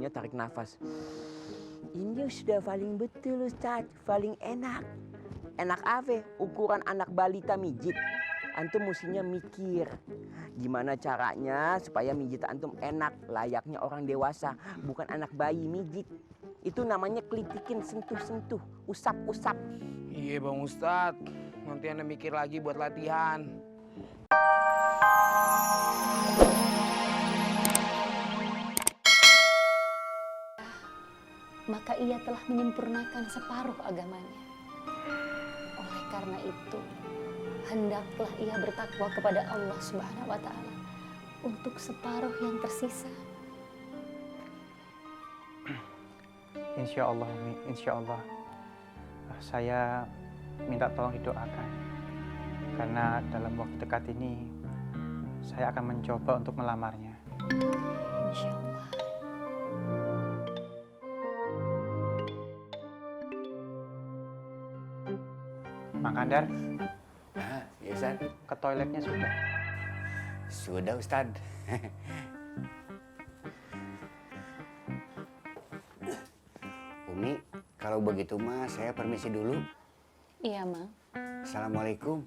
ujungnya tarik nafas. Ini sudah paling betul Ustaz, paling enak. Enak apa? Ukuran anak balita mijit. Antum mestinya mikir gimana caranya supaya mijit antum enak, layaknya orang dewasa, bukan anak bayi mijit. Itu namanya kelitikin, sentuh-sentuh, usap-usap. Iya Bang Ustadz, nanti Anda mikir lagi buat latihan. Maka ia telah menyempurnakan separuh agamanya. Oleh karena itu, hendaklah ia bertakwa kepada Allah Subhanahu wa Ta'ala untuk separuh yang tersisa. Insya Allah, Umi, insya Allah. Saya minta tolong didoakan. Karena dalam waktu dekat ini, saya akan mencoba untuk melamarnya. Insya Allah. Mang Kandar, Ya Ustaz. ke toiletnya sudah. Sudah Ustaz. Umi, kalau begitu mah saya permisi dulu. Iya, Mang. Assalamualaikum.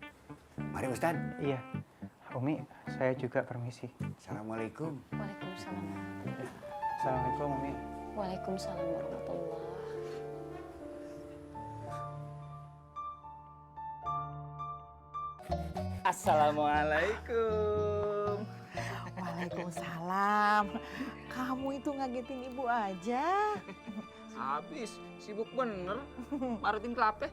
Mari Ustaz. Iya, Umi, saya juga permisi. Assalamualaikum. Waalaikumsalam. Assalamualaikum, Umi. Waalaikumsalam warahmatullah. Assalamualaikum. Waalaikumsalam. Kamu itu ngagetin ibu aja. Habis, sibuk bener, marutin kelapa.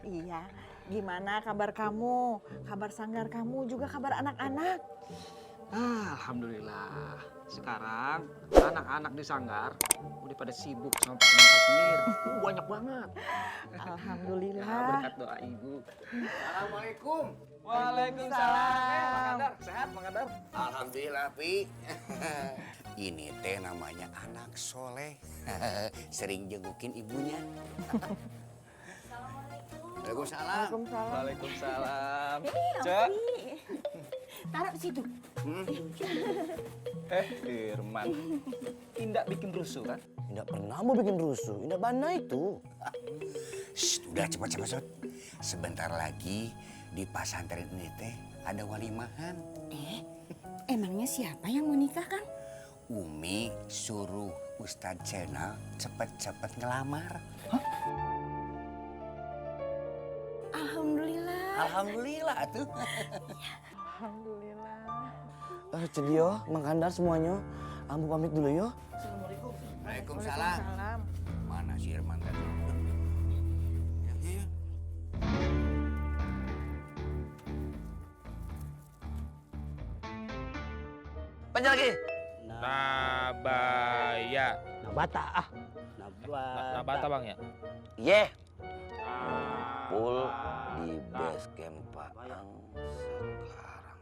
Iya. Gimana kabar kamu? Kabar sanggar kamu, juga kabar anak-anak? Alhamdulillah, sekarang anak-anak di Sanggar udah pada sibuk sama pertemuan sendiri. Banyak banget. Alhamdulillah. Berkat doa ibu. Assalamualaikum. Waalaikumsalam. Mang Kandar, sehat Mang Kandar? Alhamdulillah, Pi. Ini teh namanya anak soleh. Sering jengukin ibunya. Waalaikumsalam. Waalaikumsalam. Cek. Taruh di situ. Firman, Indah bikin rusuh kan? Tidak pernah mau bikin rusuh. Indah bana itu. Shh, udah cepat-cepat, Sot. Sebentar lagi di pesantren ini teh ada walimahan. Emangnya siapa yang mau nikah, Kang? Umi suruh Ustadz Cenal cepet-cepet ngelamar. Alhamdulillah. Alhamdulillah tuh. Alhamdulillah. Cedio, Mang Kandar semuanya. Ambu pamit dulu yo. Waalaikumsalam. Salam. Mana si Irman tadi? Ya. Panjang lagi. Nabaya. Nabata ah. Nabata Bang ya? Ye. Full di base camp Pak Ang sekarang.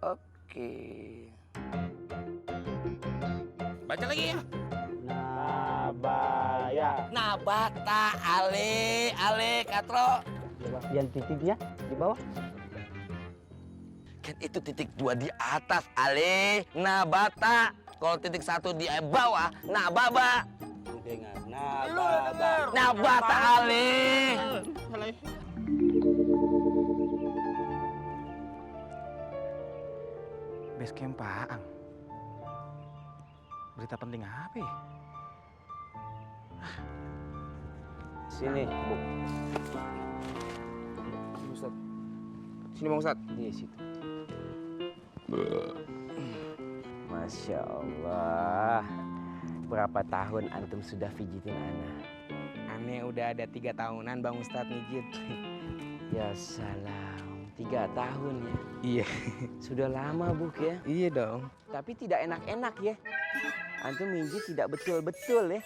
Oke. Baca lagi ya. Nabaya. Nabata ale katro. Yang titik ya, di bawah. Kan itu titik 2 di atas ale nabata. Kalau titik 1 di bawah nababa. Dengar, Nabata ale. Base camp Paang. Berita penting apa ya? Sini, Bu. Ustaz. Sini Bang Ustaz. Di situ. Masya Allah. Berapa tahun antum sudah pijitin anak? Aneh udah ada 3 tahunan Bang Ustaz mijit. Ya salam, 3 tahun ya. Iya. Sudah lama Buk ya. Iya dong. Tapi tidak enak-enak ya. Antum mijit tidak betul-betul ya.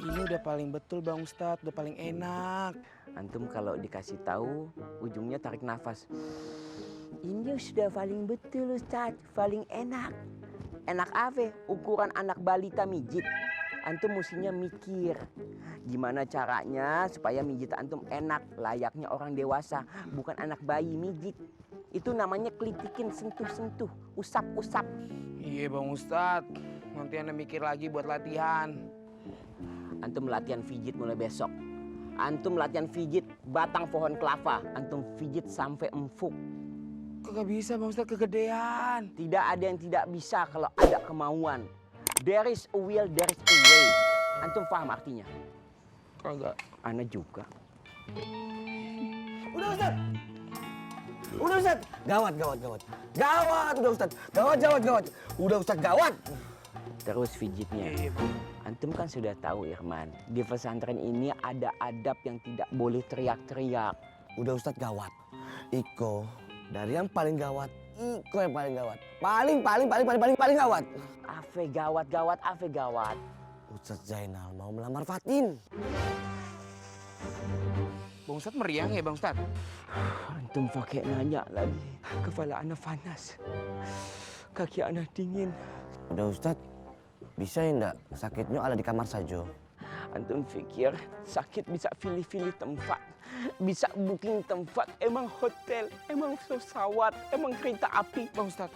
Ini udah paling betul Bang Ustaz, udah paling enak. Antum kalau dikasih tahu ujungnya tarik nafas. Ini sudah paling betul Ustaz, paling enak. Enak apa? Ukuran anak balita mijit. Antum mestinya mikir gimana caranya supaya mijit antum enak, layaknya orang dewasa, bukan anak bayi mijit. Itu namanya kelitikin, sentuh-sentuh, usap-usap. Iya Bang Ustadz, nanti Anda mikir lagi buat latihan. Antum latihan pijit mulai besok. Antum latihan pijit batang pohon kelapa. Antum pijit sampai empuk. Kagak bisa Bang Ustadz, kegedean. Tidak ada yang tidak bisa kalau ada kemauan. There is a will, there is a way. Antum paham artinya? Kagak. Ana juga. Udah Ustadz. Udah Ustadz. Gawat. Gawat udah Ustadz. Gawat. Udah Ustadz gawat. Terus pijitnya. Iya Bang. Antum kan sudah tahu Irman, di pesantren ini ada adab yang tidak boleh teriak-teriak. Udah Ustadz gawat. Iko dari yang paling gawat. Iko yang paling gawat. Paling gawat. Afe gawat. Ustadz Zainal mau melamar Fatin. Bang Ustadz meriang ya Bang Ustadz? Antum pakai nanya lagi. Kepala ana panas. Kaki ana dingin. Udah Ustadz, bisa ya enggak sakitnya ada di kamar saja? Antum pikir sakit bisa pilih-pilih tempat. Bisa booking tempat, emang hotel, emang pesawat, emang kereta api. Bang Ustadz,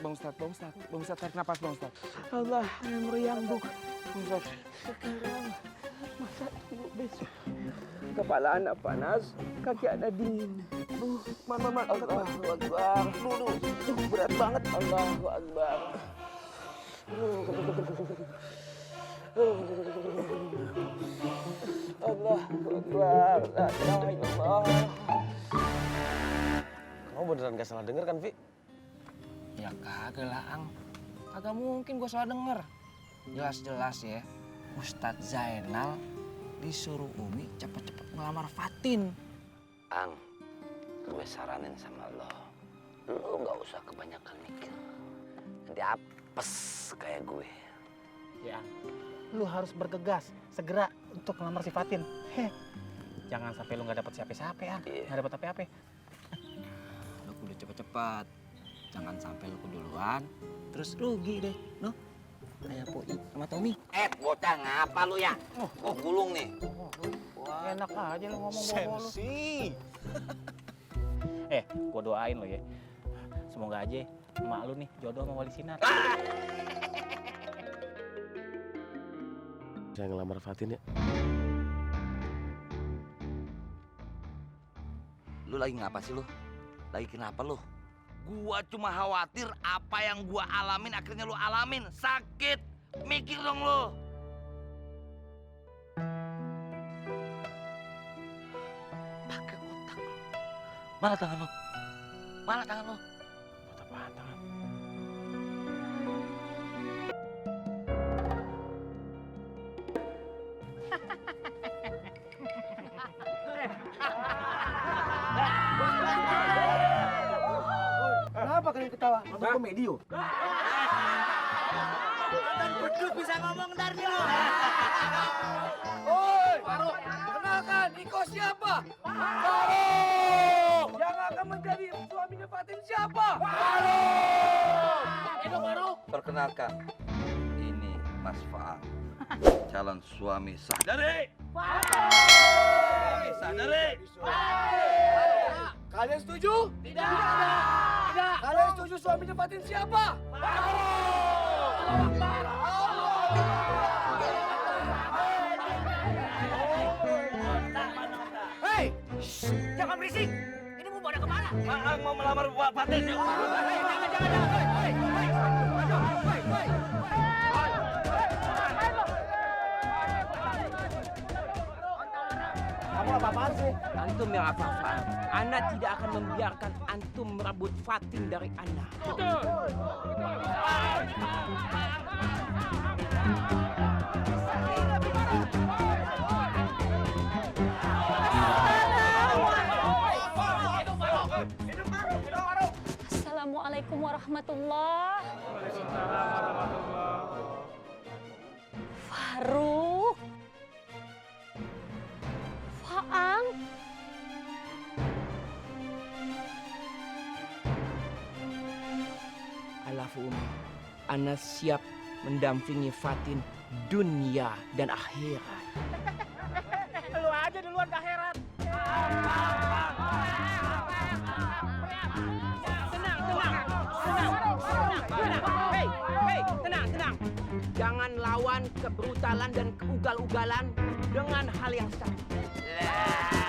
tarik napas Bang Ustadz. Allah, yang meriang bu. Bang Ustadz. Sekarang, masa tunggu besok. Kepala anak panas, kaki anak dingin. Man. Allahu Akbar. Berat banget. Allahu Akbar. Allahu Akbar. La ilaha illallah. Kamu beneran gak salah denger kan, Vi? Ya kagak lah, Ang. Kagak mungkin gue salah denger. Jelas-jelas ya, Ustadz Zainal disuruh Umi cepet-cepet ngelamar Fatin. Ang, gue saranin sama lo nggak usah kebanyakan mikir. Nanti apes kayak gue. Ya, lu harus bergegas segera untuk ngelamar si Fatin. Jangan sampai lu nggak dapet siapa-siapa ya, nggak dapet apa-apa. Lu kudu cepet-cepet. Jangan sampai lu keduluan, terus rugi deh, no? Kayak Poi sama Tommy. Bocah ngapa lu ya? Gue gulung nih. Enak aja lu ngomong bohong lu. Gua doain lo ya. Semoga aja emak lu nih jodoh sama Wali Sinar. Saya ngelamar Fatin ya. Lu lagi ngapa sih lu? Lagi kenapa lu? Gua cuma khawatir apa yang gua alamin akhirnya lu alamin. Sakit. Mikir dong lu. Pakai otak lu. Mana tangan lu? Buat apaan tangan? Kenapa kalian ketawa? Nonton komedi yuk. Nonton beduk bisa ngomong ntar nih lu. Oi, Faruk, kenalkan Iko siapa? Faruk! Yang akan menjadi suaminya Fatin siapa? Faruk! Perkenalkan, ini Mas Faang, calon suami sah dari Suami sah dari Kalian setuju? Tidak. Kalian setuju suaminya Fatin siapa? Hei, jangan berisik. Ini mau pada kemana? Faang mau melamar Fatin. Kamu apa-apaan sih? Antum yang apa-apa. Ana tidak akan membiarkan antum merebut Fatin dari Ana. Assalamualaikum warahmatullahi Faruk. Faang. Alafu Umi, Ana siap mendampingi Fatin dunia dan akhirat. Lu aja duluan ke akhirat. Tenang, Jangan lawan kebrutalan dan keugal-ugalan dengan hal yang sama.